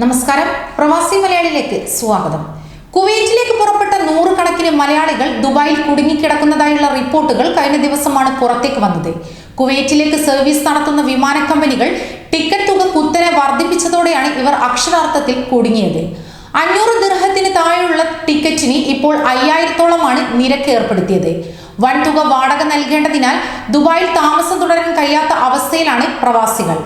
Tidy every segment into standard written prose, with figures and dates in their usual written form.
നമസ്കാരം, പ്രവാസി മലയാളിയിലേക്ക് സ്വാഗതം. കുവൈറ്റിലേക്ക് പുറപ്പെട്ട നൂറുകണക്കിന് മലയാളികൾ ദുബായിൽ കുടുങ്ങിക്കിടക്കുന്നതായുള്ള റിപ്പോർട്ടുകൾ കഴിഞ്ഞ ദിവസമാണ് പുറത്തേക്ക് വന്നത്. കുവൈറ്റിലേക്ക് സർവീസ് നടത്തുന്ന വിമാന കമ്പനികൾ ടിക്കറ്റ് തുക കുത്തനെ വർദ്ധിപ്പിച്ചതോടെയാണ് ഇവർ അക്ഷരാർത്ഥത്തിൽ കുടുങ്ങിയത്. 500 ദിർഹത്തിന് താഴെയുള്ള ടിക്കറ്റിന് ഇപ്പോൾ 5000-ഓളമാണ് നിരക്ക് ഏർപ്പെടുത്തിയത്. വൻതുക വാടക നൽകേണ്ടതിനാൽ ദുബായിൽ താമസം തുടരാൻ കഴിയാത്ത അവസ്ഥയിലാണ് പ്രവാസികൾ.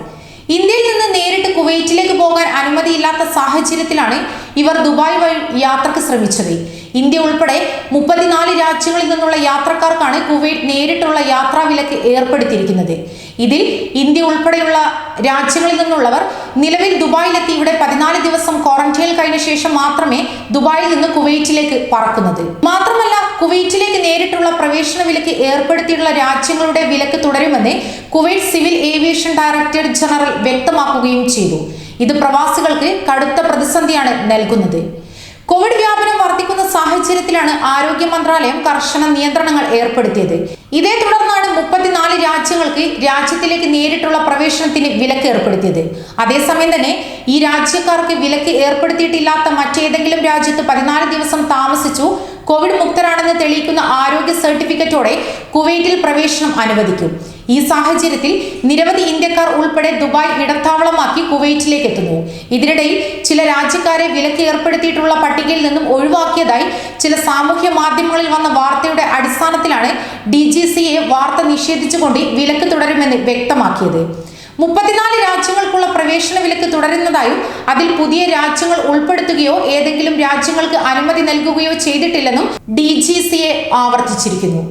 ഇന്ത്യയിൽ നിന്ന് നേരിട്ട് കുവൈറ്റിലേക്ക് പോകാൻ അനുമതിയില്ലാത്ത സാഹചര്യത്തിലാണ് ഇവർ ദുബായ് വഴി യാത്രക്ക് ശ്രമിച്ചത്. ഇന്ത്യ ഉൾപ്പെടെ 34 രാജ്യങ്ങളിൽ നിന്നുള്ള യാത്രക്കാർക്കാണ് കുവൈറ്റ് നേരിട്ടുള്ള യാത്രാ വിലക്ക് ഏർപ്പെടുത്തിയിരിക്കുന്നത്. ഇതിൽ ഇന്ത്യ ഉൾപ്പെടെയുള്ള രാജ്യങ്ങളിൽ നിന്നുള്ളവർ നിലവിൽ ദുബായിലെത്തി ഇവിടെ 14 ദിവസം ക്വാറന്റൈനിൽ കഴിഞ്ഞ ശേഷം മാത്രമേ ദുബായിൽ നിന്ന് കുവൈറ്റിലേക്ക് പറക്കുന്നത്. മാത്രമല്ല, കുവൈറ്റിലേക്ക് നേരിട്ടുള്ള പ്രവേശന വിലക്ക് ഏർപ്പെടുത്തിയിട്ടുള്ള രാജ്യങ്ങളുടെ വിലക്ക് തുടരുമെന്ന് Kuwait civil aviation director general വ്യക്തമാക്കുകയും ചെയ്തു. ഇത് പ്രവാസികൾക്ക് കടുത്ത പ്രതിസന്ധിയാണ് നൽകുന്നത്. കോവിഡ് വ്യാപനം വർദ്ധിക്കുന്ന സാഹചര്യത്തിലാണ് ആരോഗ്യ മന്ത്രാലയം കർശന നിയന്ത്രണങ്ങൾ ഏർപ്പെടുത്തിയത്. ഇതേ തുടർന്നാണ് 34 രാജ്യങ്ങൾക്ക് രാജ്യത്തിലേക്ക് നേരിട്ടുള്ള പ്രവേശനത്തിന് വിലക്ക് ഏർപ്പെടുത്തിയത്. അതേസമയം തന്നെ ഈ രാജ്യക്കാർക്ക് വിലക്ക് ഏർപ്പെടുത്തിയിട്ടില്ലാത്ത മറ്റേതെങ്കിലും രാജ്യത്ത് 14 ദിവസം താമസിച്ചു കോവിഡ് മുക്തരാണെന്ന് തെളിയിക്കുന്ന ആരോഗ്യ സർട്ടിഫിക്കറ്റോടെ കുവൈറ്റിൽ പ്രവേശനം അനുവദിക്കും. ഈ സാഹചര്യത്തിൽ നിരവധി ഇന്ത്യക്കാർ ഉൾപ്പെടെ ദുബായ് ഇടത്താവളമാക്കി കുവൈറ്റിലേക്ക് എത്തുന്നു. ഇതിനിടയിൽ ചില രാജ്യക്കാരെ വിലക്ക് ഏർപ്പെടുത്തിയിട്ടുള്ള പട്ടികയിൽ നിന്നും ഒഴിവാക്കിയതായി ചില സാമൂഹ്യ മാധ്യമങ്ങളിൽ വന്ന വാർത്തയുടെ അടിസ്ഥാനത്തിലാണ് DGCA വാർത്ത നിഷേധിച്ചുകൊണ്ട് വിലക്ക് തുടരുമെന്ന് വ്യക്തമാക്കിയത്. 34 രാജ്യങ്ങൾക്കുള്ള പ്രവേശന വിലക്ക് തുടരുന്നതായും അതിൽ പുതിയ രാജ്യങ്ങൾ ഉൾപ്പെടുത്തുകയോ ഏതെങ്കിലും രാജ്യങ്ങൾക്ക് അനുമതി നൽകുകയോ ചെയ്തിട്ടില്ലെന്നും DGCA ആവർത്തിച്ചിരിക്കുന്നു.